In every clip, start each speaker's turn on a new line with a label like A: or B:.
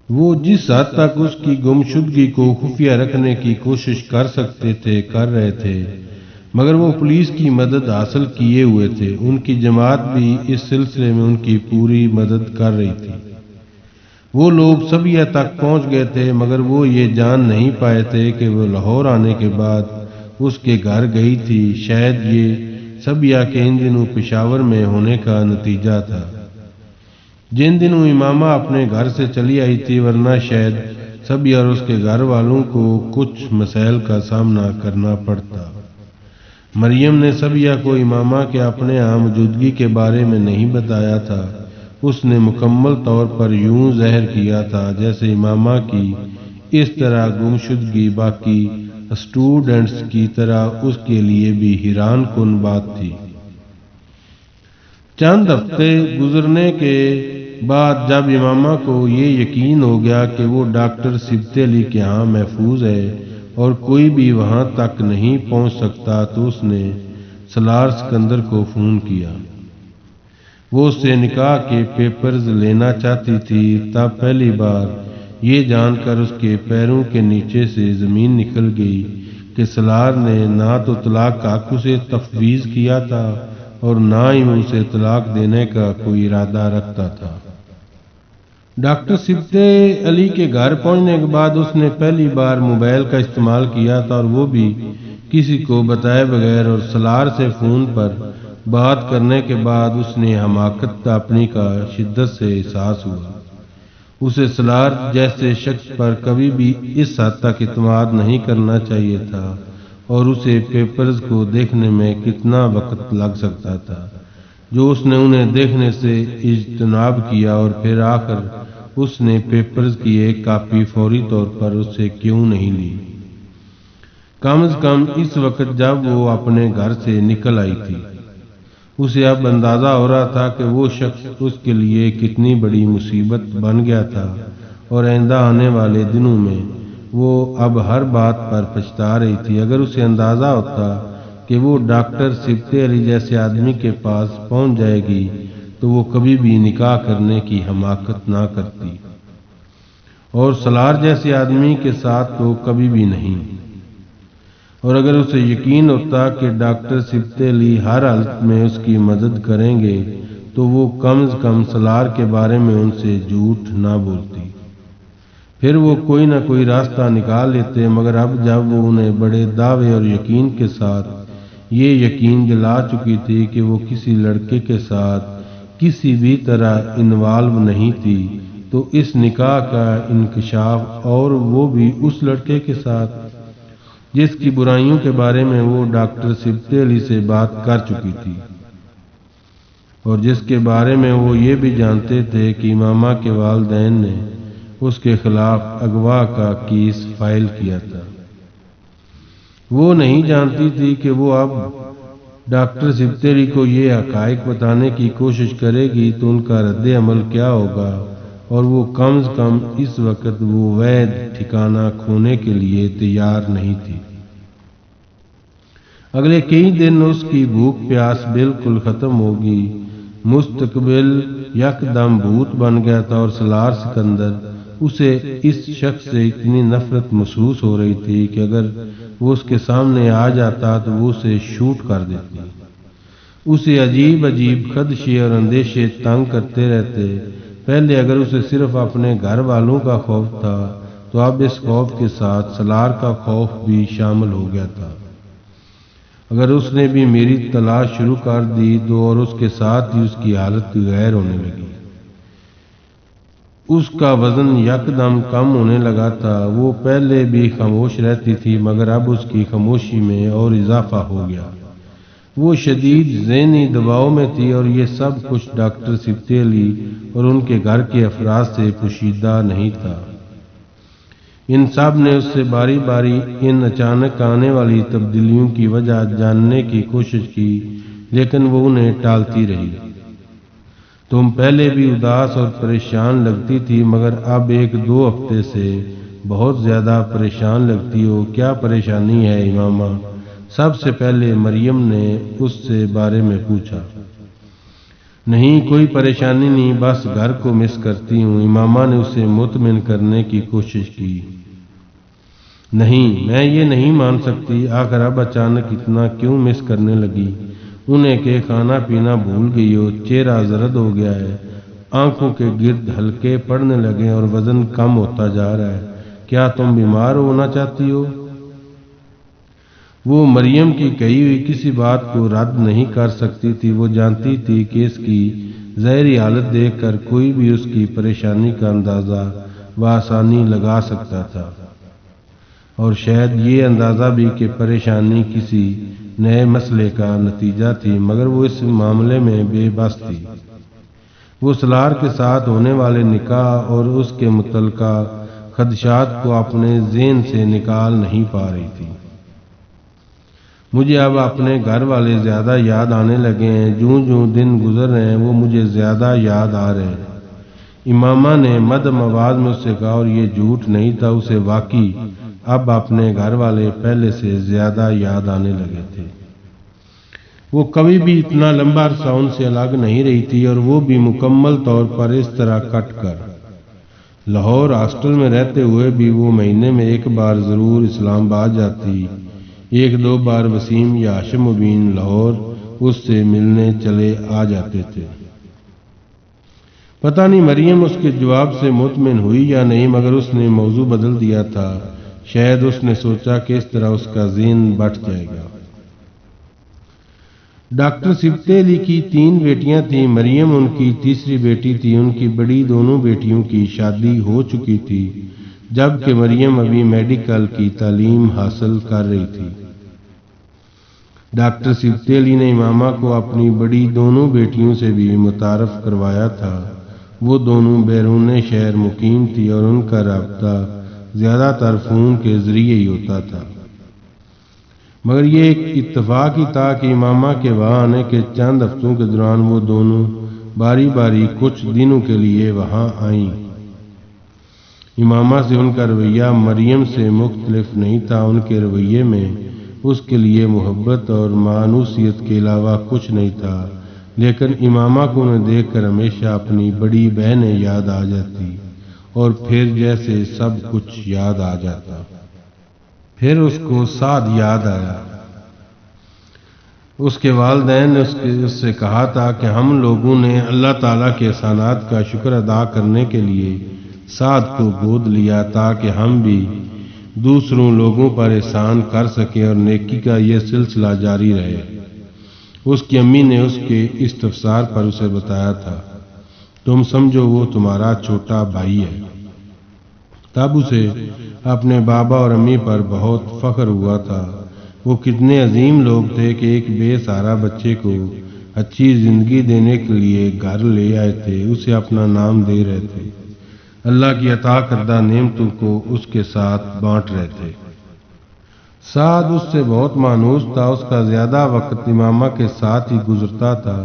A: وہ جس حد تک اس کی گمشدگی کو خفیہ رکھنے کی کوشش کر سکتے تھے کر رہے تھے، مگر وہ پولیس کی مدد حاصل کیے ہوئے تھے۔ ان کی جماعت بھی اس سلسلے میں ان کی پوری مدد کر رہی تھی۔ وہ لوگ سبیہ تک پہنچ گئے تھے، مگر وہ یہ جان نہیں پائے تھے کہ وہ لاہور آنے کے بعد اس کے گھر گئی تھی۔ شاید یہ سبیہ کے ان دنوں پشاور میں ہونے کا نتیجہ تھا، جن دنوں امامہ اپنے گھر سے چلی آئی تھی، ورنہ شاید سبیہ اور اس کے گھر والوں کو کچھ مسائل کا سامنا کرنا پڑتا۔ مریم نے سبیہ کو امامہ کے اپنے یہاں موجودگی کے بارے میں نہیں بتایا تھا۔ اس نے مکمل طور پر یوں ظاہر کیا تھا جیسے امامہ کی اس طرح گمشدگی باقی اسٹوڈنٹس کی طرح اس کے لیے بھی حیران کن بات تھی۔ چند ہفتے گزرنے کے بعد جب امامہ کو یہ یقین ہو گیا کہ وہ ڈاکٹر سبط علی کے ہاں محفوظ ہے اور کوئی بھی وہاں تک نہیں پہنچ سکتا، تو اس نے سالار سکندر کو فون کیا۔ وہ اس سے نکاح کے پیپرز لینا چاہتی تھی۔ تب پہلی بار یہ جان کر اس کے پیروں کے نیچے سے زمین نکل گئی کہ سالار نے نہ تو طلاق کا حق اسے تفویض کیا تھا اور نہ ہی اسے طلاق دینے کا کوئی ارادہ رکھتا تھا۔ ڈاکٹر سبط علی کے گھر پہنچنے کے بعد اس نے پہلی بار موبائل کا استعمال کیا تھا، اور وہ بھی کسی کو بتائے بغیر، اور سالار سے فون پر بات کرنے کے بعد اس نے حماقت اپنی کا شدت سے احساس ہوا۔ اسے سالار جیسے شخص پر کبھی بھی اس حد تک اعتماد نہیں کرنا چاہیے تھا، اور اسے پیپرز کو دیکھنے میں کتنا وقت لگ سکتا تھا جو اس نے انہیں دیکھنے سے اجتناب کیا، اور پھر آخر اس نے پیپرز کی ایک کاپی فوری طور پر اس سے کیوں نہیں لی، کم از کم اس وقت جب وہ اپنے گھر سے نکل آئی تھی۔ اسے اب اندازہ ہو رہا تھا کہ وہ شخص اس کے لیے کتنی بڑی مصیبت بن گیا تھا، اور آئندہ آنے والے دنوں میں وہ اب ہر بات پر پچھتا رہی تھی۔ اگر اسے اندازہ ہوتا کہ وہ ڈاکٹر سبط علی جیسے آدمی کے پاس پہنچ جائے گی تو وہ کبھی بھی نکاح کرنے کی حماقت نہ کرتی، اور سالار جیسے آدمی کے ساتھ تو کبھی بھی نہیں۔ اور اگر اسے یقین ہوتا کہ ڈاکٹر سبط علی ہر حالت میں اس کی مدد کریں گے تو وہ کم از کم سالار کے بارے میں ان سے جھوٹ نہ بولتی، پھر وہ کوئی نہ کوئی راستہ نکال لیتے۔ مگر اب جب وہ انہیں بڑے دعوے اور یقین کے ساتھ یہ یقین دلا چکی تھی کہ وہ کسی لڑکے کے ساتھ کسی بھی طرح انوالو نہیں تھی، تو اس نکاح کا انکشاف، اور وہ بھی اس لڑکے کے ساتھ جس کی برائیوں کے بارے میں وہ ڈاکٹر سبط علی سے بات کر چکی تھی، اور جس کے بارے میں وہ یہ بھی جانتے تھے کہ امامہ کے والدین نے اس کے خلاف اغوا کا کیس فائل کیا تھا۔ وہ نہیں جانتی تھی کہ وہ اب ڈاکٹر سبط علی کو یہ حقائق بتانے کی کوشش کرے گی تو ان کا رد عمل کیا ہوگا، اور وہ کم از کم اس وقت وہ وحید ٹھکانہ کھونے کے لیے تیار نہیں تھی۔ اگلے کئی دن اس کی بھوک پیاس بالکل ختم ہوگی۔ مستقبل یکدم بھوت بن گیا تھا، اور سالار سکندر اسے اس شخص سے اتنی نفرت محسوس ہو رہی تھی کہ اگر وہ اس کے سامنے آ جاتا تو وہ اسے شوٹ کر دیتی۔ اسے عجیب عجیب خدشے اور اندیشے تنگ کرتے رہتے۔ پہلے اگر اسے صرف اپنے گھر والوں کا خوف تھا تو اب اس خوف کے ساتھ سالار کا خوف بھی شامل ہو گیا تھا۔ اگر اس نے بھی میری تلاش شروع کر دی تو اور اس کے ساتھ ہی اس کی حالت غیر ہونے لگی۔ اس کا وزن یکدم کم ہونے لگا تھا۔ وہ پہلے بھی خاموش رہتی تھی، مگر اب اس کی خاموشی میں اور اضافہ ہو گیا۔ وہ شدید ذہنی دباؤ میں تھی، اور یہ سب کچھ ڈاکٹر سبط علی اور ان کے گھر کے افراد سے پوشیدہ نہیں تھا۔ ان سب نے اس سے باری باری ان اچانک آنے والی تبدیلیوں کی وجہ جاننے کی کوشش کی، لیکن وہ انہیں ٹالتی رہی۔ تم پہلے بھی اداس اور پریشان لگتی تھی، مگر اب ایک دو ہفتے سے بہت زیادہ پریشان لگتی ہو۔ کیا پریشانی ہے امامہ؟ سب سے پہلے مریم نے اس سے بارے میں پوچھا۔ نہیں کوئی پریشانی نہیں، بس گھر کو مس کرتی ہوں۔ امامہ نے اسے مطمئن کرنے کی کوشش کی۔ نہیں، میں یہ نہیں مان سکتی، آخر اب اچانک اتنا کیوں مس کرنے لگی؟ انہیں کہ کھانا پینا بھول گئی ہو، چہرہ زرد ہو گیا ہے، آنکھوں کے گرد ہلکے پڑنے لگے اور وزن کم ہوتا جا رہا ہے۔ کیا تم بیمار ہونا چاہتی ہو؟ وہ مریم کی کہی ہوئی کسی بات کو رد نہیں کر سکتی تھی۔ وہ جانتی تھی کہ اس کی ظاہری حالت دیکھ کر کوئی بھی اس کی پریشانی کا اندازہ بآسانی لگا سکتا تھا، اور شاید یہ اندازہ بھی کہ پریشانی کسی نئے مسئلے کا نتیجہ تھی، مگر وہ اس معاملے میں بے بس تھی۔ وہ سلار کے ساتھ ہونے والے نکاح اور اس کے متعلقہ خدشات کو اپنے ذہن سے نکال نہیں پا رہی تھی۔ مجھے اب اپنے گھر والے زیادہ یاد آنے لگے ہیں، جوں دن گزر رہے ہیں وہ مجھے زیادہ یاد آ رہے ہیں، امامہ نے مدھم آواز میں اس سے کہا، اور یہ جھوٹ نہیں تھا، اسے واقعی اب اپنے گھر والے پہلے سے زیادہ یاد آنے لگے تھے۔ وہ کبھی بھی اتنا لمبا عرصہ ان سے الگ نہیں رہی تھی، اور وہ بھی مکمل طور پر اس طرح کٹ کر۔ لاہور ہاسٹل میں رہتے ہوئے بھی وہ مہینے میں ایک بار ضرور اسلام آباد جاتی، ایک دو بار وسیم یا ہاشم مبین لاہور اس سے ملنے چلے آ جاتے تھے۔ پتہ نہیں مریم اس کے جواب سے مطمئن ہوئی یا نہیں، مگر اس نے موضوع بدل دیا تھا۔ شاید اس نے سوچا کہ اس طرح اس کا ذہن بٹ جائے گا۔ ڈاکٹر سبتے علی کی 3 بیٹیاں تھیں، مریم ان کی تیسری بیٹی تھی۔ ان کی بڑی دونوں بیٹیوں کی شادی ہو چکی تھی، جبکہ مریم ابھی میڈیکل کی تعلیم حاصل کر رہی تھی۔ ڈاکٹر سبتے علی نے امامہ کو اپنی بڑی دونوں بیٹیوں سے بھی متعارف کروایا تھا۔ وہ دونوں بیرون شہر مقیم تھی اور ان کا رابطہ زیادہ تر فون کے ذریعے ہی ہوتا تھا، مگر یہ ایک اتفاق ہی تھا کہ امامہ کے وہاں آنے کے چند ہفتوں کے دوران وہ دونوں باری باری کچھ دنوں کے لیے وہاں آئیں۔ امامہ سے ان کا رویہ مریم سے مختلف نہیں تھا، ان کے رویے میں اس کے لیے محبت اور مانوسیت کے علاوہ کچھ نہیں تھا، لیکن امامہ کو انہیں دیکھ کر ہمیشہ اپنی بڑی بہنیں یاد آ جاتی، اور پھر جیسے سب کچھ یاد آ جاتا۔ پھر اس کو سعد یاد آیا۔ اس کے والدین نے اس سے کہا تھا کہ ہم لوگوں نے اللہ تعالیٰ کے احسانات کا شکر ادا کرنے کے لیے سعد کو گود لیا، تاکہ ہم بھی دوسروں لوگوں پر احسان کر سکیں اور نیکی کا یہ سلسلہ جاری رہے۔ اس کی امی نے اس کے استفسار پر اسے بتایا تھا، تم سمجھو وہ تمہارا چھوٹا بھائی ہے۔ تب اسے اپنے بابا اور امی پر بہت فخر ہوا تھا۔ وہ کتنے عظیم لوگ تھے کہ ایک بے سہارا بچے کو اچھی زندگی دینے کے لیے گھر لے آئے تھے، اسے اپنا نام دے رہے تھے، اللہ کی عطا کردہ نعمتوں کو اس کے ساتھ بانٹ رہے تھے۔ سعد اس سے بہت مانوس تھا، اس کا زیادہ وقت امامہ کے ساتھ ہی گزرتا تھا۔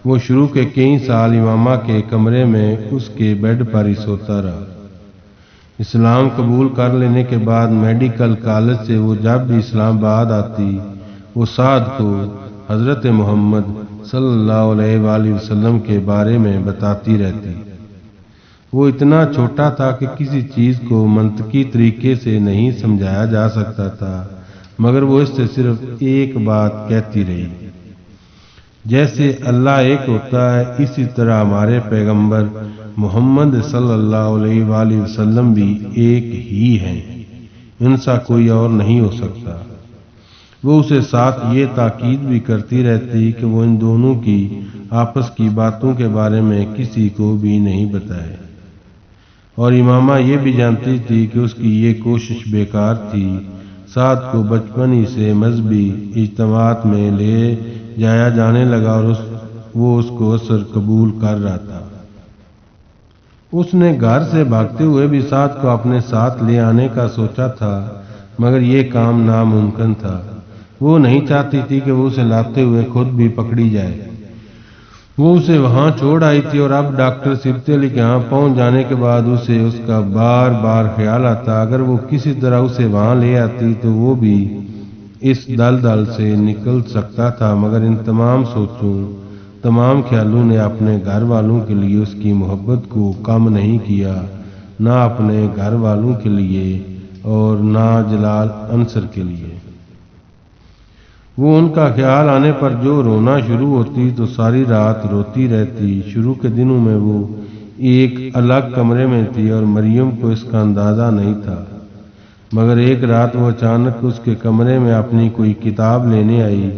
A: وہ شروع کے کئی سال امامہ کے کمرے میں اس کے بیڈ پر ہی سوتا رہا۔ اسلام قبول کر لینے کے بعد میڈیکل کالج سے وہ جب بھی اسلام آباد آتی، وہ سعد کو حضرت محمد صلی اللہ علیہ وآلہ وسلم کے بارے میں بتاتی رہتی۔ وہ اتنا چھوٹا تھا کہ کسی چیز کو منطقی طریقے سے نہیں سمجھایا جا سکتا تھا، مگر وہ اس سے صرف ایک بات کہتی رہی، جیسے اللہ ایک ہوتا ہے اسی طرح ہمارے پیغمبر محمد صلی اللہ علیہ وآلہ وسلم بھی ایک ہی ہیں، ان سا کوئی اور نہیں ہو سکتا۔ وہ اسے ساتھ یہ تاکید بھی کرتی رہتی کہ وہ ان دونوں کی آپس کی باتوں کے بارے میں کسی کو بھی نہیں بتائے، اور امامہ یہ بھی جانتی تھی کہ اس کی یہ کوشش بیکار تھی۔ سعد کو بچپن ہی سے مذہبی اجتماعات میں لے جایا جانے لگا اور وہ اس کو اثر قبول کر رہا تھا۔ اس نے گھر سے بھاگتے ہوئے بھی سعد کو اپنے ساتھ لے آنے کا سوچا تھا، مگر یہ کام ناممکن تھا۔ وہ نہیں چاہتی تھی کہ وہ اسے لاتے ہوئے خود بھی پکڑی جائے۔ وہ اسے وہاں چھوڑ آئی تھی، اور اب ڈاکٹر سبتے علی کے ہاں پہنچ جانے کے بعد اسے اس کا بار بار خیال آتا، اگر وہ کسی طرح اسے وہاں لے آتی تو وہ بھی اس دلدل سے نکل سکتا تھا، مگر ان تمام سوچوں تمام خیالوں نے اپنے گھر والوں کے لیے اس کی محبت کو کم نہیں کیا، نہ اپنے گھر والوں کے لیے اور نہ جلال عنصر کے لیے۔ وہ ان کا خیال آنے پر جو رونا شروع ہوتی تو ساری رات روتی رہتی۔ شروع کے دنوں میں وہ ایک الگ کمرے میں تھی اور مریم کو اس کا اندازہ نہیں تھا، مگر ایک رات وہ اچانک اس کے کمرے میں اپنی کوئی کتاب لینے آئی۔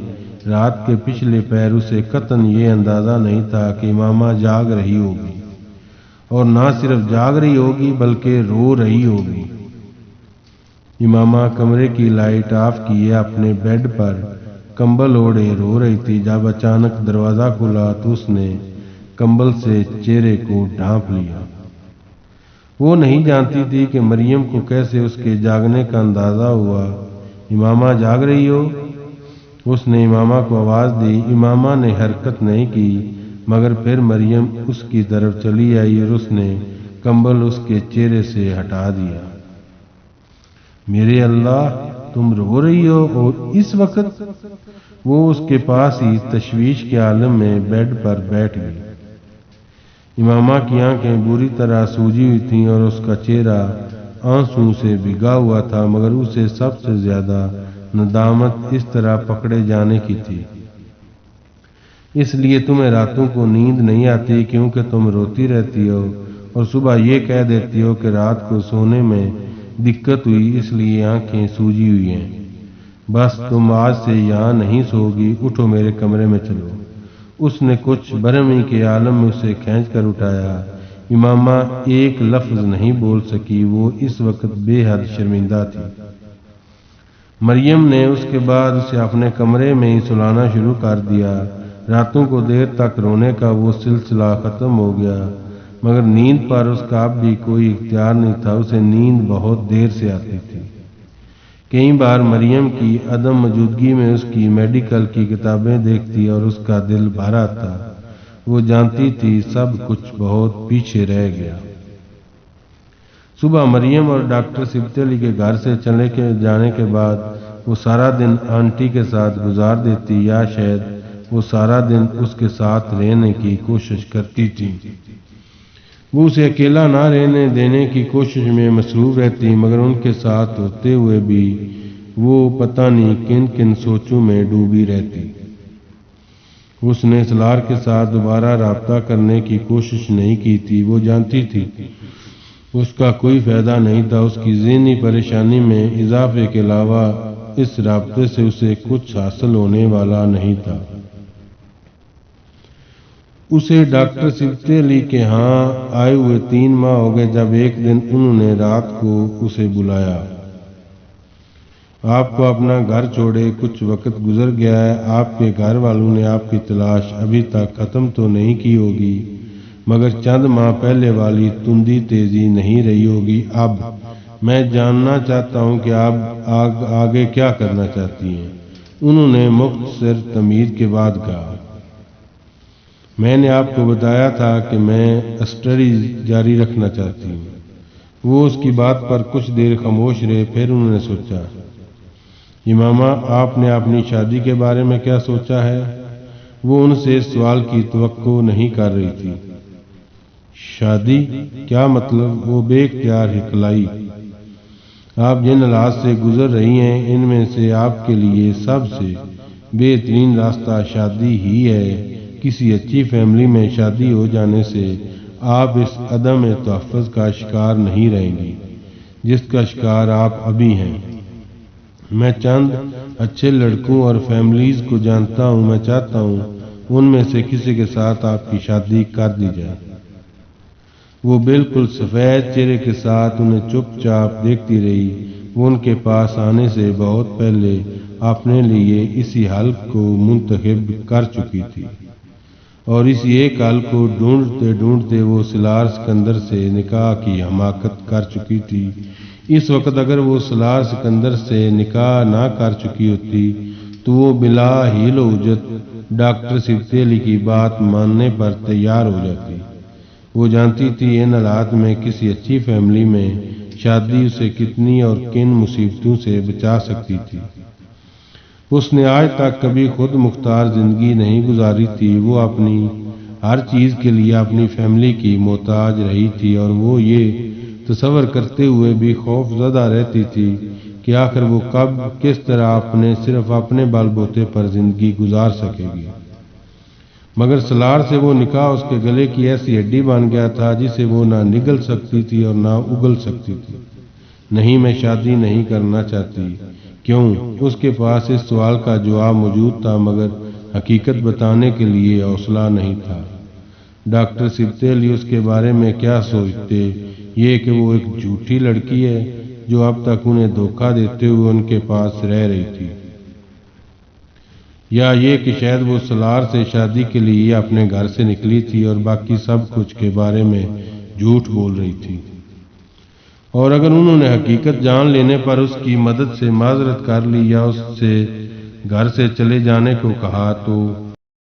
A: رات کے پچھلے پہر اسے قطعاً یہ اندازہ نہیں تھا کہ امامہ جاگ رہی ہوگی، اور نہ صرف جاگ رہی ہوگی بلکہ رو رہی ہوگی۔ امامہ کمرے کی لائٹ آف کیے اپنے بیڈ پر کمبل اوڑھے رو رہی تھی۔ جب اچانک دروازہ کھلا تو اس نے کمبل سے چہرے کو ڈھانپ لیا۔ وہ نہیں جانتی تھی کہ مریم کو کیسے اس کے جاگنے کا اندازہ ہوا۔ امامہ جاگ رہی ہو؟ اس نے امامہ کو آواز دی۔ امامہ نے حرکت نہیں کی، مگر پھر مریم اس کی طرف چلی آئی اور اس نے کمبل اس کے چہرے سے ہٹا دیا۔ میرے اللہ، تم رو رہی ہو اور اس وقت؟ وہ اس کے پاس ہی تشویش کے عالم میں بیڈ پر بیٹھ گئی۔ امامہ کی آنکھیں بری طرح سوجی ہوئی تھیں اور اس کا چہرہ آنسوں سے بھیگا ہوا تھا، مگر اسے سب سے زیادہ ندامت اس طرح پکڑے جانے کی تھی۔ اس لیے تمہیں راتوں کو نیند نہیں آتی کیونکہ تم روتی رہتی ہو اور صبح یہ کہہ دیتی ہو کہ رات کو سونے میں دقت ہوئی اس لیے آنکھیں سوجی ہوئی ہیں۔ بس تم آج سے یہاں نہیں سو گی، اٹھو میرے کمرے میں چلو۔ اس نے کچھ برہمی کے عالم میں اسے کھینچ کر اٹھایا۔ امامہ ایک لفظ نہیں بول سکی، وہ اس وقت بے حد شرمندہ تھی۔ مریم نے اس کے بعد اسے اپنے کمرے میں ہی سلانا شروع کر دیا۔ راتوں کو دیر تک رونے کا وہ سلسلہ ختم ہو گیا، مگر نیند پر اس کا اب بھی کوئی اختیار نہیں تھا۔ اسے نیند بہت دیر سے آتی تھی۔ کئی بار مریم کی عدم موجودگی میں اس کی میڈیکل کی کتابیں دیکھتی اور اس کا دل بھر آتا۔ وہ جانتی تھی سب کچھ بہت پیچھے رہ گیا۔ صبح مریم اور ڈاکٹر سبت علی کے گھر سے چلے جانے کے بعد وہ سارا دن آنٹی کے ساتھ گزار دیتی، یا شاید وہ سارا دن اس کے ساتھ رہنے کی کوشش کرتی تھی۔ وہ اسے اکیلا نہ رہنے دینے کی کوشش میں مصروف رہتی، مگر ان کے ساتھ ہوتے ہوئے بھی وہ پتہ نہیں کن کن سوچوں میں ڈوبی رہتی۔ اس نے اسرار کے ساتھ دوبارہ رابطہ کرنے کی کوشش نہیں کی تھی۔ وہ جانتی تھی اس کا کوئی فائدہ نہیں تھا۔ اس کی ذہنی پریشانی میں اضافے کے علاوہ اس رابطے سے اسے کچھ حاصل ہونے والا نہیں تھا۔ اسے ڈاکٹر سبت علی کے ہاں آئے ہوئے 3 ماہ ہو گئے جب ایک دن انہوں نے رات کو اسے بلایا۔ آپ کو اپنا گھر چھوڑے کچھ وقت گزر گیا ہے، آپ کے گھر والوں نے آپ کی تلاش ابھی تک ختم تو نہیں کی ہوگی، مگر چند ماہ پہلے والی تندی تیزی نہیں رہی ہوگی۔ اب میں جاننا چاہتا ہوں کہ آپ آگے کیا کرنا چاہتی ہیں، انہوں نے مختصر تمہید کے بعد کہا۔ میں نے آپ کو بتایا تھا کہ میں اسٹڈیز جاری رکھنا چاہتی ہوں۔ وہ اس کی بات پر کچھ دیر خاموش رہے، پھر انہوں نے سوچا، امامہ آپ نے اپنی شادی کے بارے میں کیا سوچا ہے؟ وہ ان سے اس سوال کی توقع نہیں کر رہی تھی۔ شادی؟ کیا مطلب؟ وہ بے اختیار ہکلائی۔ آپ جن حالات سے گزر رہی ہیں ان میں سے آپ کے لیے سب سے بہترین راستہ شادی ہی ہے۔ کسی اچھی فیملی میں شادی ہو جانے سے آپ اس عدم تحفظ کا شکار نہیں رہیں گی جس کا شکار آپ ابھی ہیں۔ میں چند اچھے لڑکوں اور فیملیز کو جانتا ہوں، میں چاہتا ہوں ان میں سے کسی کے ساتھ آپ کی شادی کر دی جائے۔ وہ بالکل سفید چہرے کے ساتھ انہیں چپ چاپ دیکھتی رہی۔ وہ ان کے پاس آنے سے بہت پہلے اپنے لیے اسی حل کو منتخب کر چکی تھی، اور اسی ایک حل کو ڈھونڈتے ڈھونڈتے وہ سالار سکندر سے نکاح کی حماقت کر چکی تھی۔ اس وقت اگر وہ سالار سکندر سے نکاح نہ کر چکی ہوتی تو وہ بلا حیل و حجت ڈاکٹر سبت علی کی بات ماننے پر تیار ہو جاتی۔ وہ جانتی تھی ان حالات میں کسی اچھی فیملی میں شادی اسے کتنی اور کن مصیبتوں سے بچا سکتی تھی۔ اس نے آج تک کبھی خود مختار زندگی نہیں گزاری تھی، وہ اپنی ہر چیز کے لیے اپنی فیملی کی محتاج رہی تھی، اور وہ یہ تصور کرتے ہوئے بھی خوف زدہ رہتی تھی کہ آخر وہ کب کس طرح صرف اپنے بال بوتے پر زندگی گزار سکے گی۔ مگر سلار سے وہ نکاح اس کے گلے کی ایسی ہڈی بن گیا تھا جسے وہ نہ نگل سکتی تھی اور نہ اگل سکتی تھی۔ نہیں، میں شادی نہیں کرنا چاہتی۔ کیوں؟ اس کے پاس اس سوال کا جواب موجود تھا، مگر حقیقت بتانے کے لیے حوصلہ نہیں تھا۔ ڈاکٹر سبتے علی اس کے بارے میں کیا سوچتے؟ یہ کہ وہ ایک جھوٹی لڑکی ہے جو اب تک انہیں دھوکہ دیتے ہوئے ان کے پاس رہ رہی تھی، یا یہ کہ شاید وہ سلار سے شادی کے لیے اپنے گھر سے نکلی تھی اور باقی سب کچھ کے بارے میں جھوٹ بول رہی تھی، اور اگر انہوں نے حقیقت جان لینے پر اس کی مدد سے معذرت کر لی یا اس سے گھر سے چلے جانے کو کہا تو